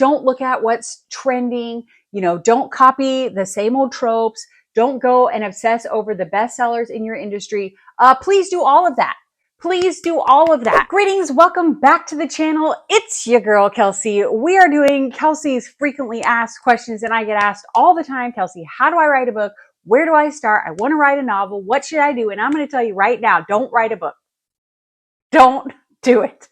Don't look at what's trending. Don't copy the same old tropes. Don't go and obsess over the best sellers in your industry. Please do all of that. Please do all of that. Greetings, welcome back to the channel. It's your girl, Kelsey. We are doing Kelsey's frequently asked questions, and I get asked all the time, Kelsey, how do I write a book? Where do I start? I want to write a novel. What should I do? And I'm going to tell you right now, don't write a book. Don't do it.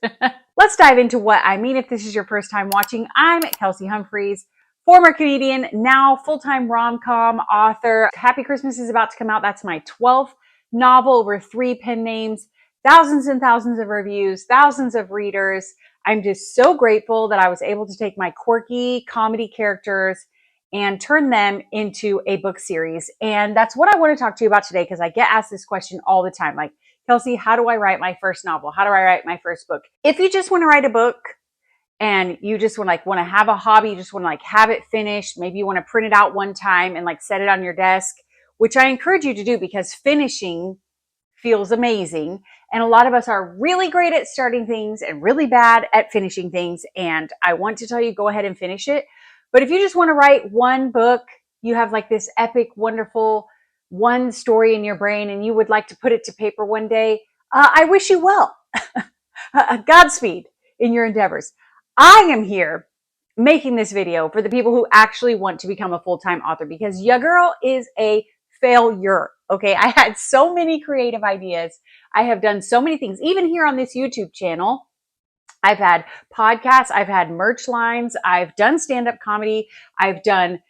Let's dive into what I mean. If this is your first time watching, I'm Kelsey Humphreys, former comedian, now full-time rom-com author. Happy Christmas is about to come out. That's my 12th novel, over 3 pen names, thousands and thousands of reviews, thousands of readers. I'm just so grateful that I was able to take my quirky comedy characters and turn them into a book series. And that's what I want to talk to you about today, because I get asked this question all the time. Like, Kelsey, how do I write my first novel? How do I write my first book? If you just want to write a book and you just want to have a hobby, you just want to have it finished, maybe you want to print it out one time and set it on your desk, which I encourage you to do because finishing feels amazing. And a lot of us are really great at starting things and really bad at finishing things. And I want to tell you, go ahead and finish it. But if you just want to write one book, you have this epic, wonderful one story in your brain and you would like to put it to paper one day, I wish you well. Godspeed in your endeavors. I am here making this video for the people who actually want to become a full-time author, because your girl is a failure. Okay. I had so many creative ideas. I have done so many things, even here on this YouTube channel. I've had podcasts, I've had merch lines, I've done stand-up comedy, I've done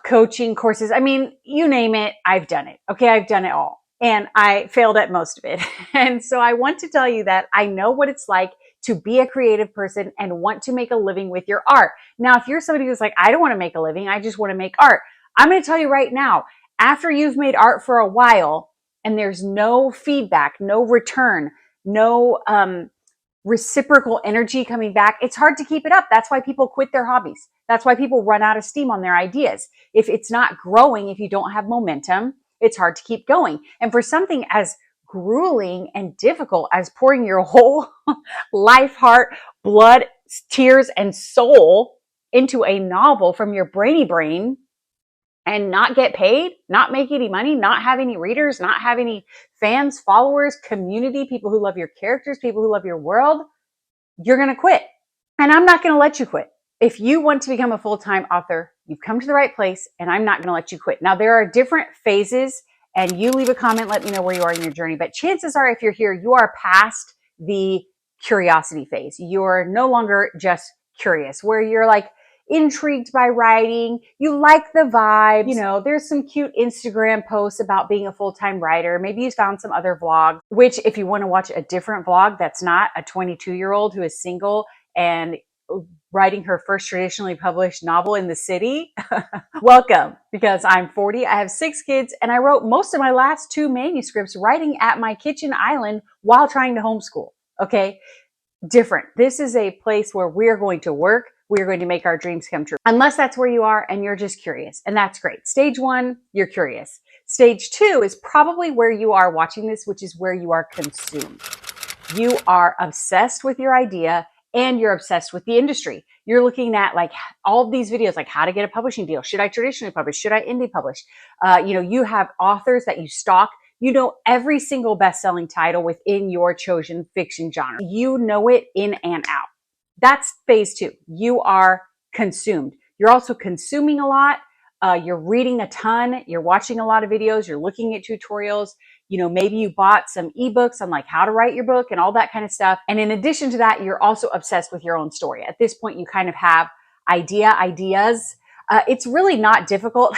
coaching courses. I mean, you name it, I've done it. Okay, I've done it all. And I failed at most of it. And so I want to tell you that I know what it's like to be a creative person and want to make a living with your art. Now, if you're somebody who's like, I don't want to make a living, I just want to make art, I'm going to tell you right now, after you've made art for a while and there's no feedback, no return, no reciprocal energy coming back, it's hard to keep it up. That's why people quit their hobbies. That's why people run out of steam on their ideas. If it's not growing, if you don't have momentum, it's hard to keep going. And for something as grueling and difficult as pouring your whole life, heart, blood, tears, and soul into a novel from your brainy brain and not get paid, not make any money, not have any readers, not have any fans, followers, community, people who love your characters, people who love your world, you're going to quit. And I'm not going to let you quit. If you want to become a full-time author, you've come to the right place, and I'm not going to let you quit. Now, there are different phases, and you leave a comment, let me know where you are in your journey. But chances are, if you're here, you are past the curiosity phase. You're no longer just curious, where you're intrigued by writing, you like the vibes, there's some cute Instagram posts about being a full-time writer. Maybe you found some other vlogs, which if you want to watch a different vlog that's not a 22-year-old who is single and writing her first traditionally published novel in the city, welcome, because I'm 40, I have 6 kids, and I wrote most of my last 2 manuscripts writing at my kitchen island while trying to homeschool. Okay, different. This is a place where we're going to work. We're going to make our dreams come true. Unless that's where you are and you're just curious. And that's great. Stage 1, you're curious. Stage 2 is probably where you are watching this, which is where you are consumed. You are obsessed with your idea and you're obsessed with the industry. You're looking at all of these videos, how to get a publishing deal. Should I traditionally publish? Should I indie publish? You have authors that you stalk. You know every single best-selling title within your chosen fiction genre. You know it in and out. That's phase 2. You are consumed. You're also consuming a lot. You're reading a ton. You're watching a lot of videos. You're looking at tutorials. Maybe you bought some ebooks on how to write your book and all that kind of stuff. And in addition to that, you're also obsessed with your own story. At this point, you kind of have ideas. It's really not difficult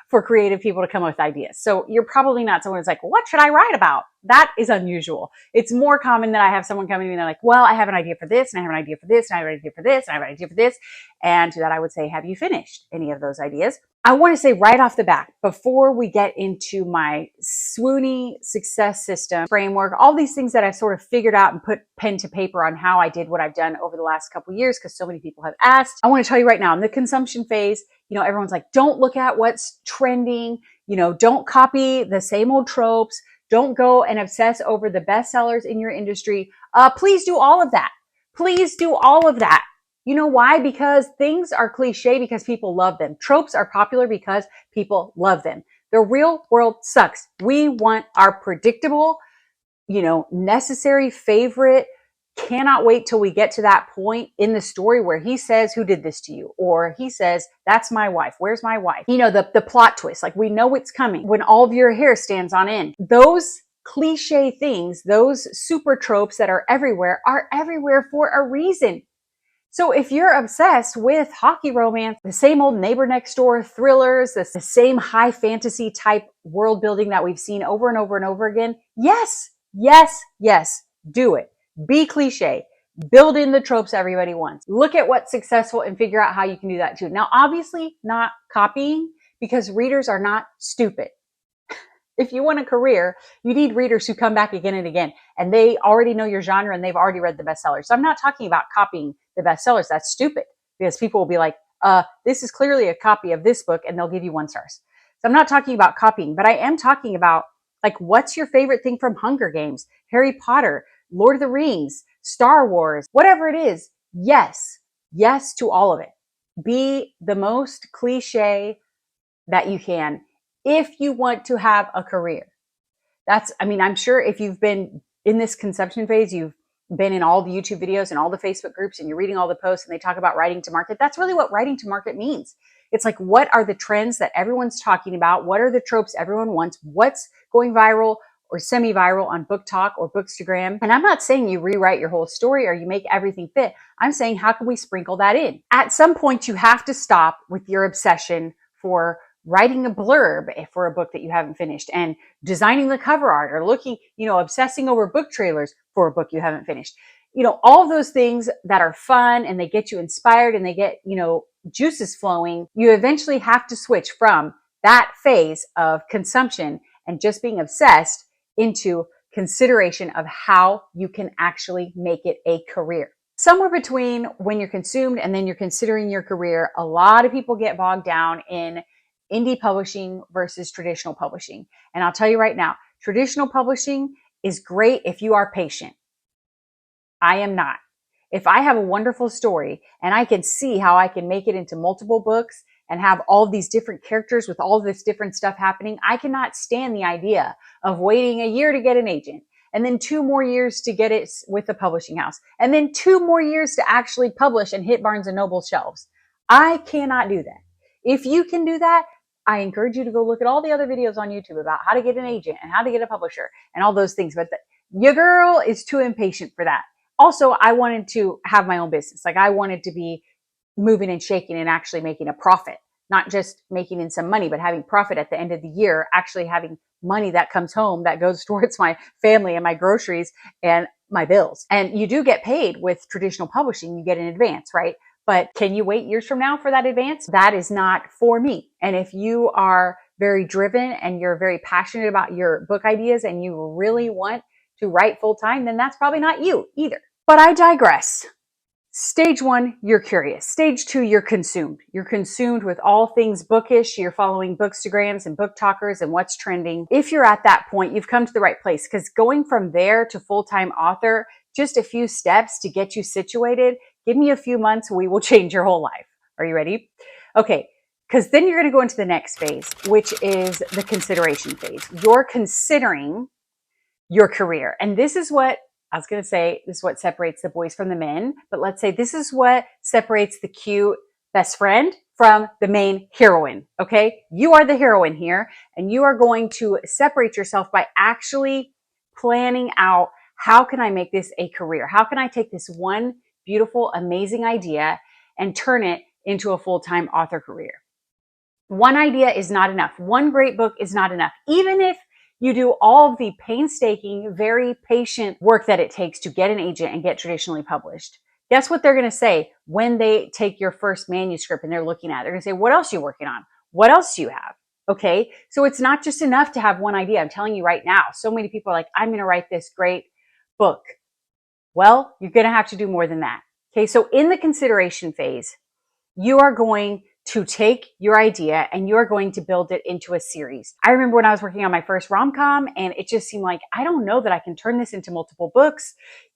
for creative people to come up with ideas. So you're probably not someone who's like, what should I write about? That is unusual. It's more common that I have someone come to me and they're like, well, I have an idea for this, and I have an idea for this, and I have an idea for this, and I have an idea for this. And to that, I would say, have you finished any of those ideas? I want to say right off the bat, before we get into my swoony success system framework, all these things that I've sort of figured out and put pen to paper on how I did what I've done over the last couple of years, because so many people have asked. I want to tell you right now, in the consumption phase, everyone's like, don't look at what's trending, don't copy the same old tropes, don't go and obsess over the best sellers in your industry. Please do all of that. Please do all of that. You know why? Because things are cliche because people love them. Tropes are popular because people love them. The real world sucks. We want our predictable, necessary favorite. Cannot wait till we get to that point in the story where he says, who did this to you? Or he says, that's my wife. Where's my wife? The plot twist. Like, we know it's coming when all of your hair stands on end. Those cliche things, those super tropes that are everywhere for a reason. So if you're obsessed with hockey romance, the same old neighbor next door thrillers, the same high fantasy type world building that we've seen over and over and over again, yes, do it. Be cliche. Build in the tropes everybody wants. Look at what's successful and figure out how you can do that too. Now, obviously not copying, because readers are not stupid. If you want a career, you need readers who come back again and again, and they already know your genre and they've already read the bestsellers. So I'm not talking about copying the bestsellers. That's stupid, because people will be like, this is clearly a copy of this book, and they'll give you 1 star. So I'm not talking about copying, but I am talking about, like, what's your favorite thing from Hunger Games, Harry Potter, Lord of the Rings, Star Wars, whatever it is. Yes to all of it. Be the most cliche that you can if you want to have a career. I'm sure if you've been in this conception phase, you've been in all the YouTube videos and all the Facebook groups, and you're reading all the posts and they talk about writing to market. That's really what writing to market means. It's like, what are the trends that everyone's talking about? What are the tropes everyone wants? What's going viral or semi-viral on Book Talk or Bookstagram? And I'm not saying you rewrite your whole story or you make everything fit. I'm saying, how can we sprinkle that in? At some point, you have to stop with your obsession for writing a blurb for a book that you haven't finished, and designing the cover art, or looking, obsessing over book trailers for a book you haven't finished. All of those things that are fun and they get you inspired and they get, juices flowing. You eventually have to switch from that phase of consumption and just being obsessed into consideration of how you can actually make it a career. Somewhere between when you're consumed and then you're considering your career, a lot of people get bogged down in indie publishing versus traditional publishing. And I'll tell you right now, traditional publishing is great if you are patient. I am not. If I have a wonderful story and I can see how I can make it into multiple books and have all these different characters with all this different stuff happening, I cannot stand the idea of waiting a year to get an agent, and then 2 more years to get it with the publishing house, and then 2 more years to actually publish and hit Barnes and Noble shelves. I cannot do that. If you can do that, I encourage you to go look at all the other videos on YouTube about how to get an agent and how to get a publisher and all those things. But your girl is too impatient for that. Also, I wanted to have my own business. Like, I wanted to be moving and shaking and actually making a profit, not just making in some money, but having profit at the end of the year, actually having money that comes home that goes towards my family and my groceries and my bills. And you do get paid with traditional publishing. You get an advance, right? But can you wait years from now for that advance? That is not for me. And if you are very driven and you're very passionate about your book ideas and you really want to write full time, then that's probably not you either. But I digress. Stage 1, you're curious. Stage 2, you're consumed. You're consumed with all things bookish. You're following bookstagrams and book talkers and what's trending. If you're at that point, you've come to the right place, because going from there to full-time author, just a few steps to get you situated. Give me a few months, we will change your whole life. Are you ready? Okay, because then you're going to go into the next phase, which is the consideration phase. You're considering your career. And this is what I was going to say, this is what separates the boys from the men. But let's say this is what separates the cute best friend from the main heroine. Okay, you are the heroine here, and you are going to separate yourself by actually planning out, how can I make this a career? How can I take this one beautiful, amazing idea and turn it into a full-time author career? One idea is not enough. One great book is not enough. Even if you do all of the painstaking, very patient work that it takes to get an agent and get traditionally published, guess what they're going to say when they take your first manuscript and they're looking at it? They're going to say, what else are you working on? What else do you have? Okay, so it's not just enough to have one idea. I'm telling you right now, so many people are like, I'm going to write this great book. Well, you're going to have to do more than that. Okay, so in the consideration phase, you are going to take your idea and you're going to build it into a series. I remember when I was working on my first rom-com, and it just seemed like, I don't know that I can turn this into multiple books.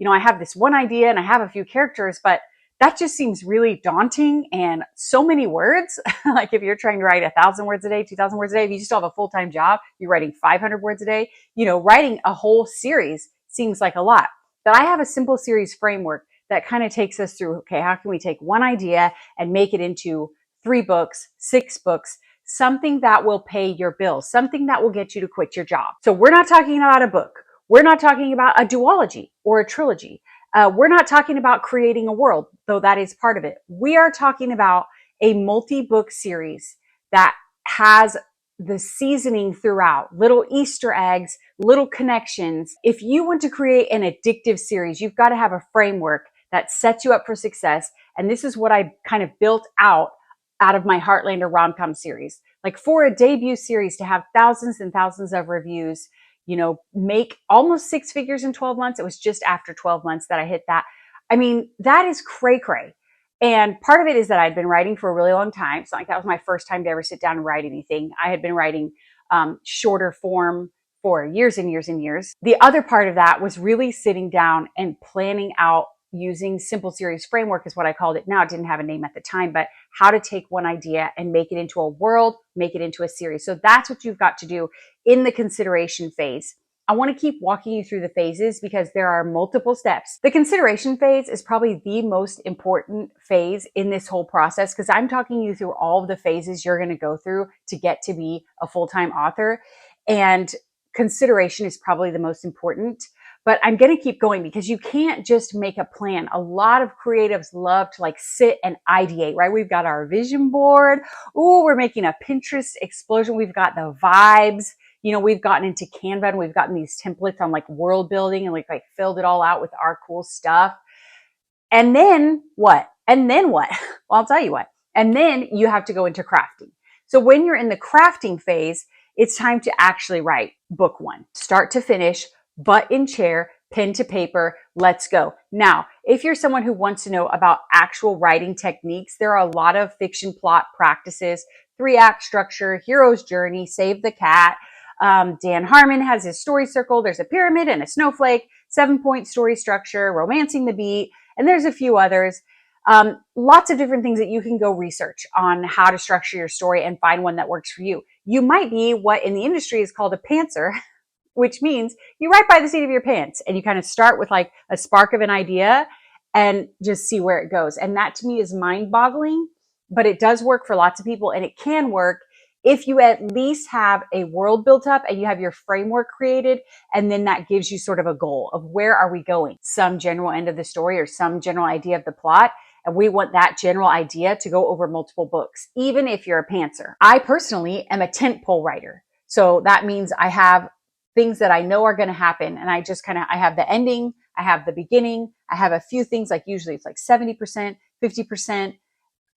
I have this one idea and I have a few characters, but that just seems really daunting and so many words. Like if you're trying to write 1,000 words a day, 2,000 words a day, if you just have a full-time job, you're writing 500 words a day, writing a whole series seems like a lot. But I have a simple series framework that kind of takes us through, okay, how can we take one idea and make it into 3 books, 6 books, something that will pay your bills, something that will get you to quit your job. So we're not talking about a book. We're not talking about a duology or a trilogy. We're not talking about creating a world, though that is part of it. We are talking about a multi-book series that has the seasoning throughout, little Easter eggs, little connections. If you want to create an addictive series, you've got to have a framework that sets you up for success. And this is what I kind of built out of my Heartlander rom-com series. Like for a debut series to have thousands and thousands of reviews, make almost 6 figures in 12 months. It was just after 12 months that I hit that. I mean, that is cray cray. And part of it is that I'd been writing for a really long time. It's not like that was my first time to ever sit down and write anything. I had been writing shorter form for years and years and years. The other part of that was really sitting down and planning out using simple series framework is what I called it now. It didn't have a name at the time, but how to take one idea and make it into a world, make it into a series. So that's what you've got to do in the consideration phase. I want to keep walking you through the phases because there are multiple steps. The consideration phase is probably the most important phase in this whole process because I'm talking you through all of the phases you're going to go through to get to be a full-time author. And consideration is probably the most important. But I'm going to keep going because you can't just make a plan. A lot of creatives love to sit and ideate, right? We've got our vision board. Ooh, we're making a Pinterest explosion. We've got the vibes. We've gotten into Canva and we've gotten these templates on world building and filled it all out with our cool stuff. And then what? Well, I'll tell you what. And then you have to go into crafting. So when you're in the crafting phase, it's time to actually write book 1, start to finish, butt in chair, pen to paper, let's go. Now, if you're someone who wants to know about actual writing techniques, there are a lot of fiction plot practices, 3-act structure, hero's journey, save the cat. Dan Harmon has his story circle. There's a pyramid and a snowflake, 7-point story structure, romancing the beat, and there's a few others. Lots of different things that you can go research on how to structure your story and find one that works for you. You might be what in the industry is called a pantser, which means you write by the seat of your pants and you kind of start with a spark of an idea and just see where it goes. And that to me is mind-boggling, but it does work for lots of people and it can work if you at least have a world built up and you have your framework created, and then that gives you sort of a goal of where are we going, some general end of the story or some general idea of the plot. And we want that general idea to go over multiple books, even if you're a pantser. I personally am a tentpole writer. So that means I have things that I know are going to happen. And I just I have the ending, I have the beginning, I have a few things usually it's 70%, 50%,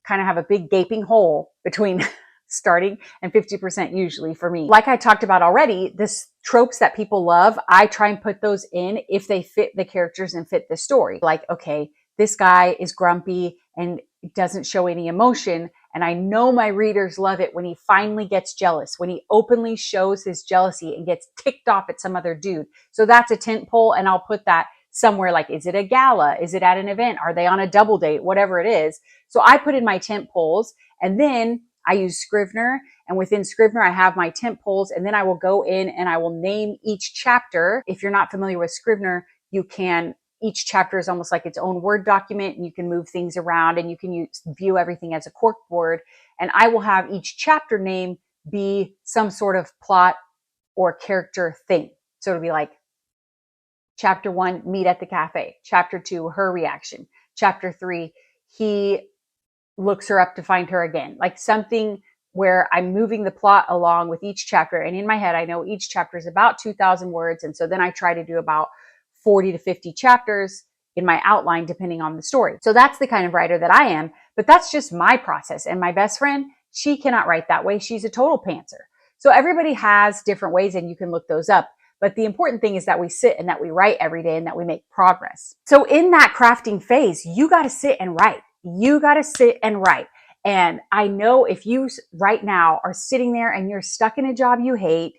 kind of have a big gaping hole between starting and 50% usually for me. Like I talked about already, this tropes that people love, I try and put those in if they fit the characters and fit the story. Okay, this guy is grumpy and doesn't show any emotion. And I know my readers love it when he finally gets jealous, when he openly shows his jealousy and gets ticked off at some other dude. So that's a tent pole, and I'll put that somewhere is it a gala? Is it at an event? Are they on a double date? Whatever it is. So I put in my tent poles, and then I use Scrivener, and within Scrivener, I have my tent poles, and then I will go in and I will name each chapter. If you're not familiar with Scrivener, each chapter is almost like its own Word document, and you can move things around and you can view everything as a corkboard. And I will have each chapter name be some sort of plot or character thing. So it'll be chapter 1, meet at the cafe. Chapter 2, her reaction. Chapter 3, he looks her up to find her again. Something where I'm moving the plot along with each chapter. And in my head, I know each chapter is about 2,000 words. And so then I try to do about 40 to 50 chapters in my outline, depending on the story. So that's the kind of writer that I am, but that's just my process. And my best friend, she cannot write that way. She's a total pantser. So everybody has different ways, and you can look those up. But the important thing is that we sit and that we write every day and that we make progress. So in that crafting phase, you got to sit and write. You got to sit and write. And I know if you right now are sitting there and you're stuck in a job you hate,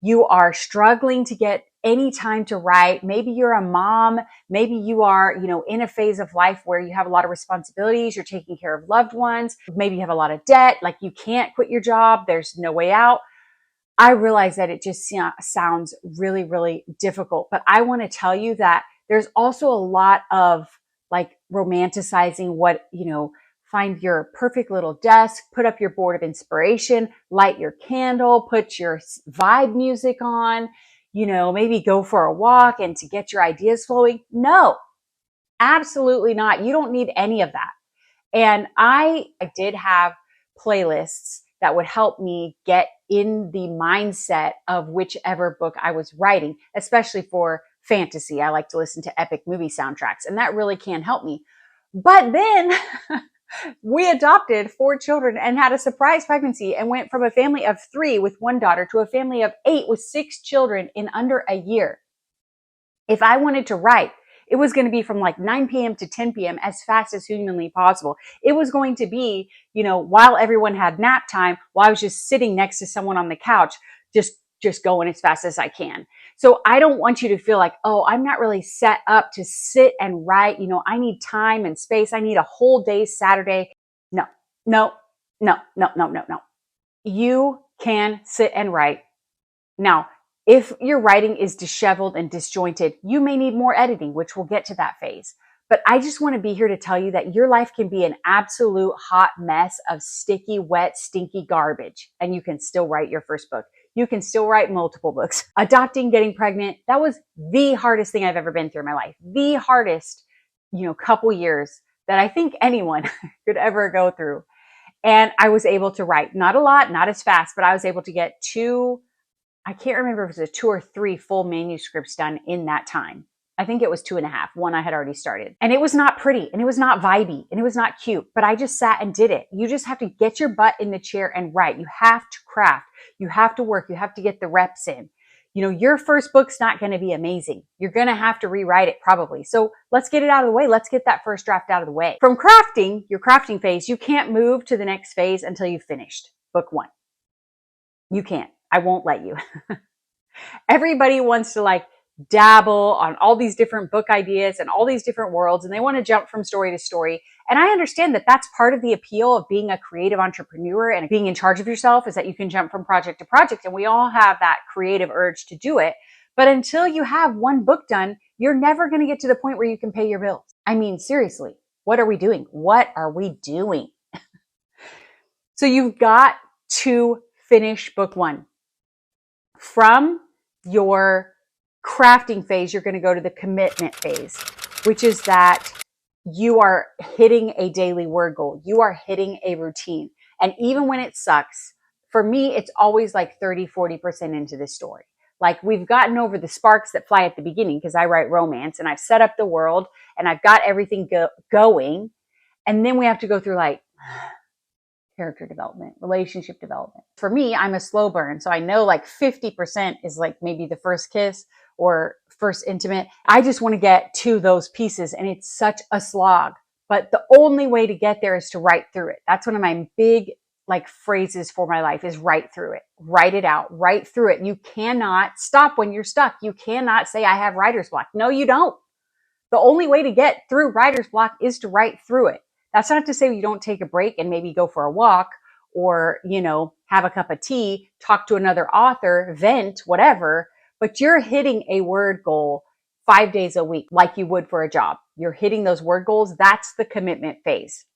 you are struggling to get any time to write. Maybe you're a mom. Maybe you are, in a phase of life where you have a lot of responsibilities. You're taking care of loved ones. Maybe you have a lot of debt. Like you can't quit your job. There's no way out. I realize that it just sounds really, really difficult, but I want to tell you that there's also a lot of like romanticizing what, find your perfect little desk, put up your board of inspiration, light your candle, put your vibe music on, maybe go for a walk and to get your ideas flowing. No, absolutely not. You don't need any of that. And I did have playlists that would help me get in the mindset of whichever book I was writing, especially for fantasy. I like to listen to epic movie soundtracks, and that really can help me. But then we adopted 4 children and had a surprise pregnancy and went from a family of 3 with 1 daughter to a family of 8 with 6 children in under a year. If I wanted to write, it was going to be from like 9 p.m. to 10 p.m. as fast as humanly possible. It was going to be, while everyone had nap time, while I was just sitting next to someone on the couch, just going as fast as I can. So I don't want you to feel like, oh, I'm not really set up to sit and write. I need time and space. I need a whole day Saturday. No, no, no, no, no, no, no. You can sit and write. Now, if your writing is disheveled and disjointed, you may need more editing, which we'll get to that phase. But I just want to be here to tell you that your life can be an absolute hot mess of sticky, wet, stinky garbage, and you can still write your first book. You can still write multiple books. Adopting, getting pregnant, that was the hardest thing I've ever been through in my life. The hardest, couple years that I think anyone could ever go through. And I was able to write, not a lot, not as fast, but I was able to get 2, I can't remember if it was 2 or 3 full manuscripts done in that time. I think it was 2.5. 1 I had already started. And it was not pretty, and it was not vibey, and it was not cute, but I just sat and did it. You just have to get your butt in the chair and write. You have to craft. You have to work. You have to get the reps in. Your first book's not going to be amazing. You're going to have to rewrite it probably. So let's get it out of the way. Let's get that first draft out of the way. From crafting, your crafting phase, you can't move to the next phase until you've finished book 1. You can't. I won't let you. Everybody wants to dabble on all these different book ideas and all these different worlds, and they want to jump from story to story. And I understand that that's part of the appeal of being a creative entrepreneur and being in charge of yourself, is that you can jump from project to project, and we all have that creative urge to do it. But until you have 1 book done, you're never going to get to the point where you can pay your bills. I mean, seriously, what are we doing? What are we doing? So you've got to finish book 1. From your crafting phase, you're going to go to the commitment phase, which is that you are hitting a daily word goal. You are hitting a routine. And even when it sucks, for me, it's always like 30, 40% into the story. Like we've gotten over the sparks that fly at the beginning because I write romance and I've set up the world and I've got everything going. And then we have to go through character development, relationship development. For me, I'm a slow burn. So I know 50% is maybe the first kiss or first intimate. I just want to get to those pieces, and it's such a slog. But the only way to get there is to write through it. That's one of my big phrases for my life is write through it. Write it out. Write through it. You cannot stop when you're stuck. You cannot say I have writer's block. No, you don't. The only way to get through writer's block is to write through it. That's not to say you don't take a break and maybe go for a walk or, have a cup of tea, talk to another author, vent, whatever, but you're hitting a word goal 5 days a week like you would for a job. You're hitting those word goals. That's the commitment phase.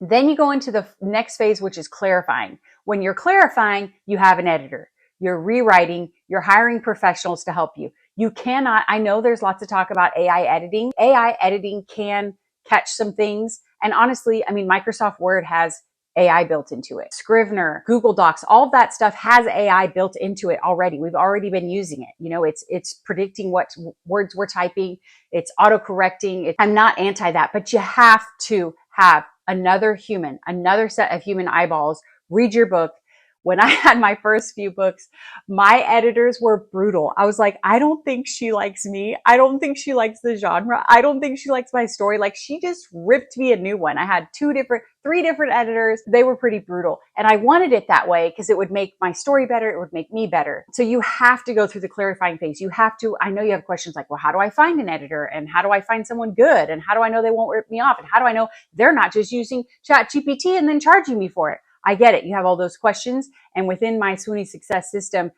Then you go into the next phase, which is clarifying. When you're clarifying, you have an editor. You're rewriting, you're hiring professionals to help you. You cannot, I know there's lots of talk about AI editing. AI editing can catch some things. And honestly, Microsoft Word has AI built into it. Scrivener, Google Docs, all of that stuff has AI built into it already. We've already been using it. It's predicting what words we're typing. It's auto-correcting. I'm not anti that, but you have to have another human, another set of human eyeballs read your book, when I had my first few books, my editors were brutal. I was like, I don't think she likes me. I don't think she likes the genre. I don't think she likes my story. Like, she just ripped me a new one. I had three different editors. They were pretty brutal. And I wanted it that way because it would make my story better. It would make me better. So you have to go through the clarifying phase. You have to, I know you have questions like, well, how do I find an editor? And how do I find someone good? And how do I know they won't rip me off? And how do I know they're not just using ChatGPT and then charging me for it? I get it. You have all those questions. And within my Swoony success system,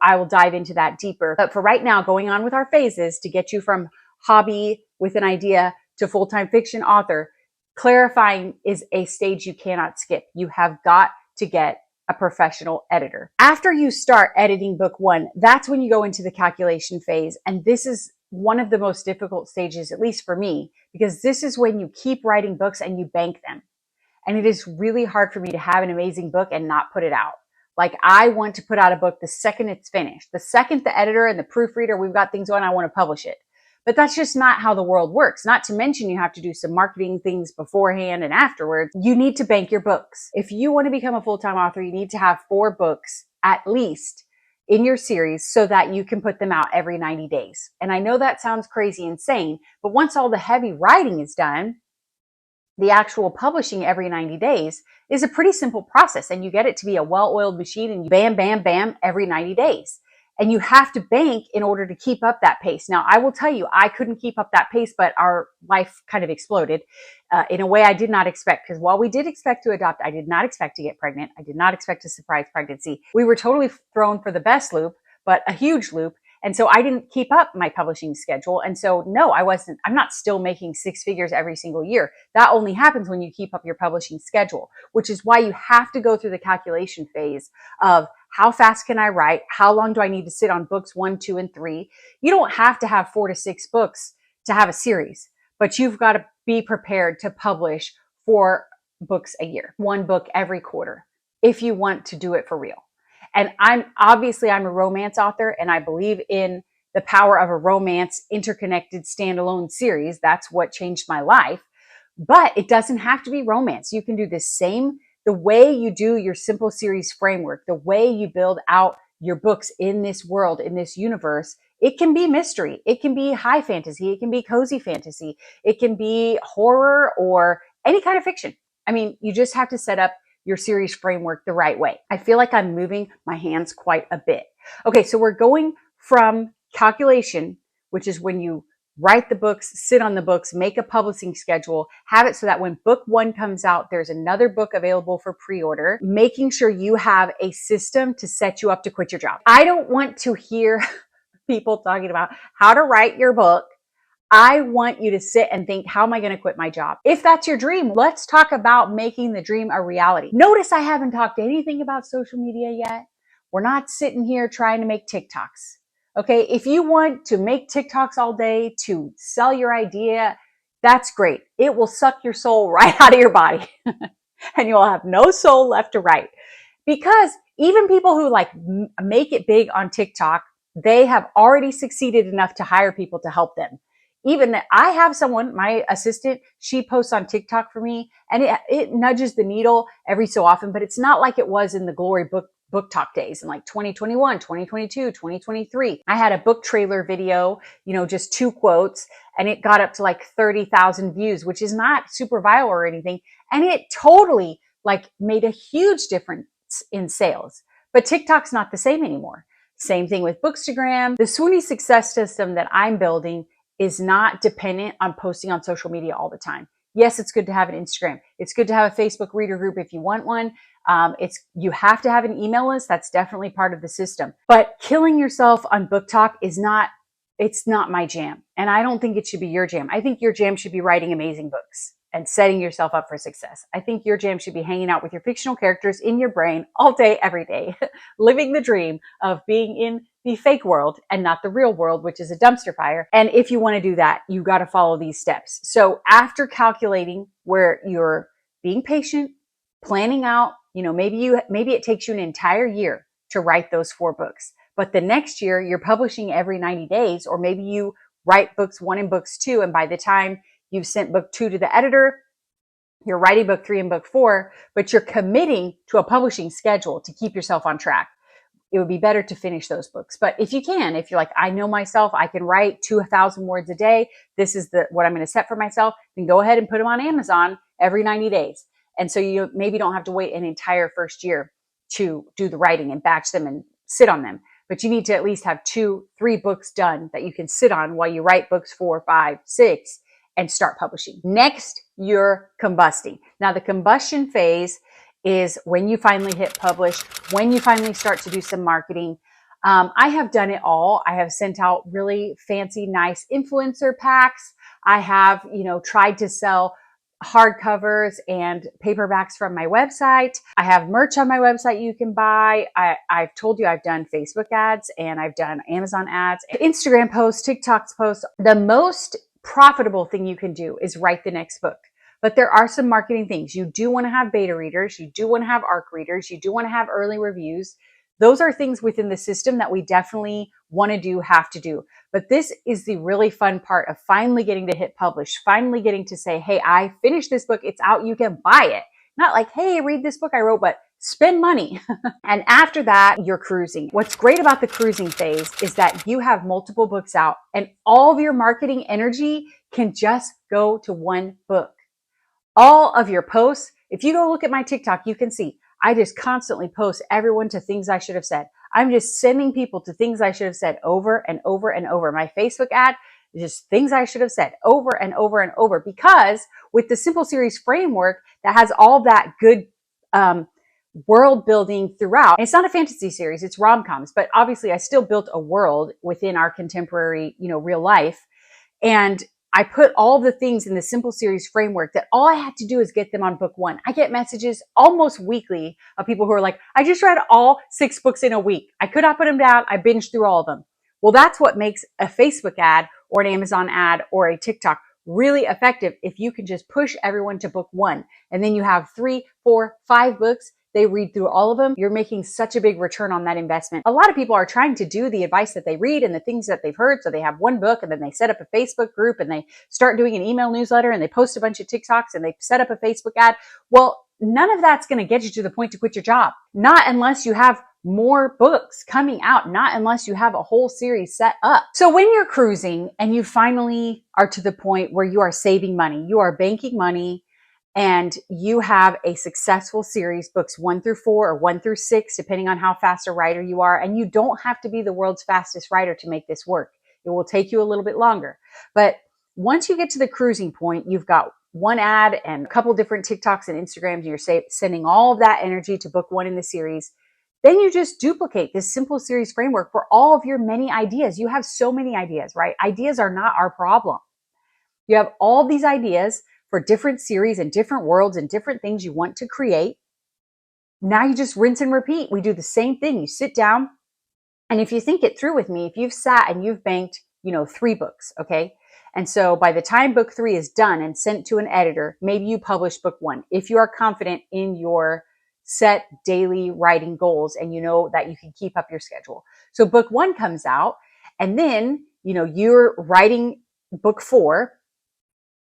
I will dive into that deeper. But for right now, going on with our phases to get you from hobby with an idea to full-time fiction author, clarifying is a stage you cannot skip. You have got to get a professional editor. After you start editing book one, that's when you go into the calculation phase. And this is one of the most difficult stages, at least for me, because this is when you keep writing books and you bank them. And it is really hard for me to have an amazing book and not put it out. Like, I want to put out a book the second it's finished. The second the editor and the proofreader, we've got things on, I want to publish it. But that's just not how the world works. Not to mention you have to do some marketing things beforehand and afterwards. You need to bank your books. If you want to become a full-time author, you need to have 4 books at least in your series so that you can put them out every 90 days. And I know that sounds crazy insane, but once all the heavy writing is done, the actual publishing every 90 days is a pretty simple process, and you get it to be a well-oiled machine, and you bam, bam, bam every 90 days. And you have to bank in order to keep up that pace. Now, I will tell you, I couldn't keep up that pace, but our life kind of exploded in a way I did not expect. Because while we did expect to adopt, I did not expect to get pregnant. I did not expect a surprise pregnancy. We were totally thrown for the best loop, but a huge loop. And so I didn't keep up my publishing schedule. And so no, I'm not still making 6 figures every single year. That only happens when you keep up your publishing schedule, which is why you have to go through the calculation phase of how fast can I write? How long do I need to sit on books 1, 2, and 3? You don't have to have 4 to 6 books to have a series, but you've got to be prepared to publish 4 books a year, 1 book every quarter, if you want to do it for real. And I'm a romance author, and I believe in the power of a romance interconnected standalone series. That's what changed my life. But it doesn't have to be romance. You can do the way you do your simple series framework, the way you build out your books in this world, in this universe. It can be mystery. It can be high fantasy. It can be cozy fantasy. It can be horror or any kind of fiction. I mean, you just have to set up your series framework the right way. I feel like I'm moving my hands quite a bit. Okay, so we're going from calculation, which is when you write the books, sit on the books, make a publishing schedule, have it so that when book 1 comes out, there's another book available for pre-order, making sure you have a system to set you up to quit your job. I don't want to hear people talking about how to write your book. I want you to sit and think, how am I going to quit my job? If that's your dream, let's talk about making the dream a reality. Notice I haven't talked anything about social media yet. We're not sitting here trying to make TikToks. Okay, if you want to make TikToks all day to sell your idea, that's great. It will suck your soul right out of your body and you'll have no soul left to write. Because even people who make it big on TikTok, they have already succeeded enough to hire people to help them. Even I have someone, my assistant, she posts on TikTok for me, and it nudges the needle every so often, but it's not like it was in the glory book talk days in 2021, 2022, 2023. I had a book trailer video, just 2 quotes, and it got up to 30,000 views, which is not super viral or anything. And it totally made a huge difference in sales. But TikTok's not the same anymore. Same thing with Bookstagram. The Swoony success system that I'm building is not dependent on posting on social media all the time. Yes, it's good to have an Instagram. It's good to have a Facebook reader group if you want one. You have to have an email list. That's definitely part of the system. But killing yourself on book talk it's not my jam. And I don't think it should be your jam. I think your jam should be writing amazing books and setting yourself up for success. I think your jam should be hanging out with your fictional characters in your brain all day, every day, living the dream of being in the fake world and not the real world, which is a dumpster fire. And if you want to do that, you got to follow these steps. So after calculating where you're being patient, planning out, maybe it takes you an entire year to write those 4 books, but the next year you're publishing every 90 days, or maybe you write books 1 and books 2. And by the time you've sent book 2 to the editor, You're writing book 3 and book 4, but you're committing to a publishing schedule to keep yourself on track. It would be better to finish those books. But if you can, if you're like, I know myself, I can write 2,000 words a day. This is what I'm going to set for myself. Then go ahead and put them on Amazon every 90 days. And so you maybe don't have to wait an entire first year to do the writing and batch them and sit on them. But you need to at least have 2-3 books done that you can sit on while you write books 4, 5, 6 and start publishing. Next, you're combusting. Now the combustion phase is when you finally hit publish, when you finally start to do some marketing. I have done it all. I have sent out really fancy, nice influencer packs. I have, tried to sell hardcovers and paperbacks from my website. I have merch on my website you can buy. I've told you I've done Facebook ads and I've done Amazon ads, Instagram posts, TikTok posts. The most profitable thing you can do is write the next book. But there are some marketing things. You do want to have beta readers. You do want to have ARC readers. You do want to have early reviews. Those are things within the system that we definitely want to do, have to do. But this is the really fun part of finally getting to hit publish, finally getting to say, hey, I finished this book. It's out. You can buy it. Not like, hey, read this book I wrote, but spend money. And after that, you're cruising. What's great about the cruising phase is that you have multiple books out and all of your marketing energy can just go to one book. All of your posts, if you go look at my TikTok, you can see I just constantly post everyone to things I should have said. I'm just sending people to things I should have said over and over and over. My Facebook ad is just things I should have said over and over and over, because with the Simple Series framework that has all that good world building throughout. And it's not a fantasy series, it's rom-coms, but obviously I still built a world within our contemporary, real life. And I put all the things in the Simple Series framework that all I had to do is get them on book 1. I get messages almost weekly of people who are like, I just read all 6 books in a week. I could not put them down. I binged through all of them. Well, that's what makes a Facebook ad or an Amazon ad or a TikTok really effective, if you can just push everyone to book 1. And then you have 3, 4, 5 books. They read through all of them. You're making such a big return on that investment. A lot of people are trying to do the advice that they read and the things that they've heard. So they have one book and then they set up a Facebook group and they start doing an email newsletter and they post a bunch of TikToks and they set up a Facebook ad. Well, none of that's going to get you to the point to quit your job. Not unless you have more books coming out, not unless you have a whole series set up. So when you're cruising and you finally are to the point where you are saving money, you are banking money, and you have a successful series, books 1 through 4 or 1 through 6, depending on how fast a writer you are. And you don't have to be the world's fastest writer to make this work. It will take you a little bit longer. But once you get to the cruising point, you've got one ad and a couple different TikToks and Instagrams, and you're sending all of that energy to book 1 in the series. Then you just duplicate this Simple Series framework for all of your many ideas. You have so many ideas, right? Ideas are not our problem. You have all these ideas for different series and different worlds and different things you want to create. Now you just rinse and repeat. We do the same thing. You sit down, and if you think it through with me, if you've sat and you've banked, 3 books, okay? And so by the time book 3 is done and sent to an editor, maybe you publish book 1. If you are confident in your set daily writing goals and you know that you can keep up your schedule. So book 1 comes out, and then, you're writing book 4.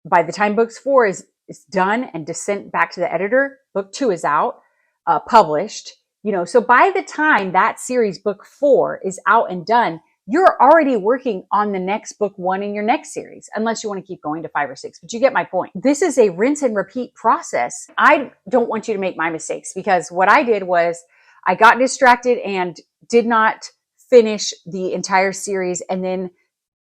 By the time book 4 is done and sent back to the editor, book 2 is out, published. So by the time that series, book 4, is out and done, you're already working on the next book 1 in your next series, unless you want to keep going to 5 or 6. But you get my point. This is a rinse and repeat process. I don't want you to make my mistakes, because what I did was I got distracted and did not finish the entire series and then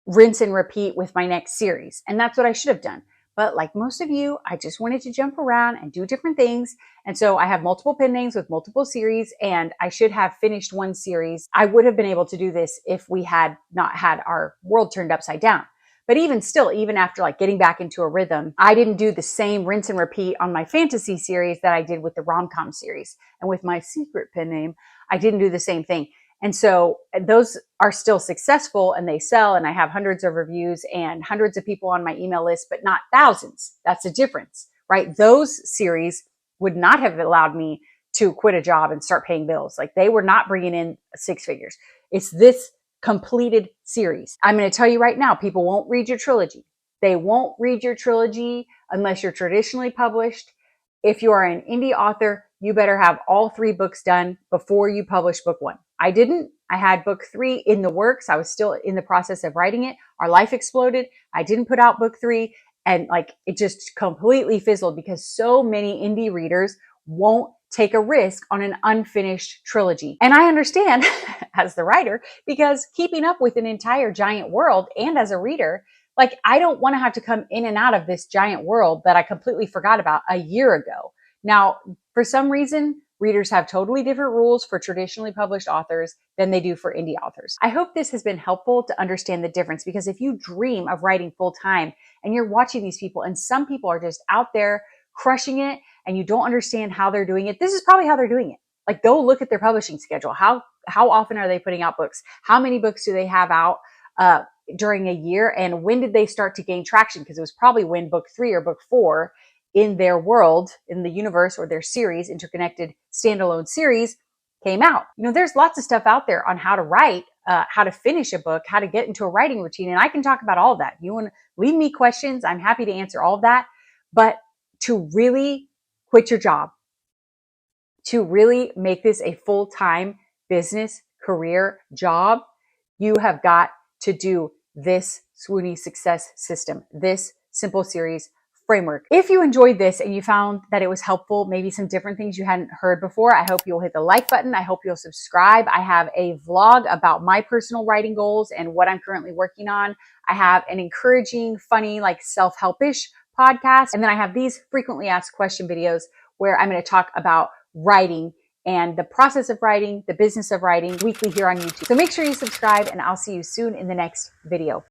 rinse and repeat with my next series. And that's what I should have done. But like most of you, I just wanted to jump around and do different things. And so I have multiple pen names with multiple series, and I should have finished one series. I would have been able to do this if we had not had our world turned upside down. But even still, even after getting back into a rhythm, I didn't do the same rinse and repeat on my fantasy series that I did with the rom-com series. And with my secret pen name, I didn't do the same thing. And so those are still successful and they sell, and I have hundreds of reviews and hundreds of people on my email list, but not thousands. That's the difference, right? Those series would not have allowed me to quit a job and start paying bills. They were not bringing in 6 figures. It's this completed series. I'm going to tell you right now, people won't read your trilogy. They won't read your trilogy unless you're traditionally published. if you are an indie author, you better have all 3 books done before you publish book 1. I didn't. I had book 3 in the works. I was still in the process of writing it. Our life exploded. I didn't put out book 3, and like it just completely fizzled because so many indie readers won't take a risk on an unfinished trilogy. And I understand as the writer, because keeping up with an entire giant world and as a reader, like I don't want to have to come in and out of this giant world that I completely forgot about a year ago. Now, for some reason, readers have totally different rules for traditionally published authors than they do for indie authors. I hope this has been helpful to understand the difference, because if you dream of writing full time and you're watching these people, and some people are just out there crushing it and you don't understand how they're doing it, this is probably how they're doing it. Like go look at their publishing schedule. How often are they putting out books? How many books do they have out during a year? And when did they start to gain traction? Because it was probably when book 3 or book 4 in their world, in the universe, or their series, interconnected standalone series, came out. You know, there's lots of stuff out there on how to write, how to finish a book, how to get into a writing routine. And I can talk about all of that. You want to leave me questions, I'm happy to answer all of that. But to really quit your job, to really make this a full-time business, career, job, you have got to do this Swoony Success System, this simple series framework. If you enjoyed this and you found that it was helpful, maybe some different things you hadn't heard before, I hope you'll hit the like button. I hope you'll subscribe. I have a vlog about my personal writing goals and what I'm currently working on. I have an encouraging, funny, like self-helpish podcast. And then I have these frequently asked question videos where I'm going to talk about writing and the process of writing, the business of writing, weekly here on YouTube. So make sure you subscribe, and I'll see you soon in the next video.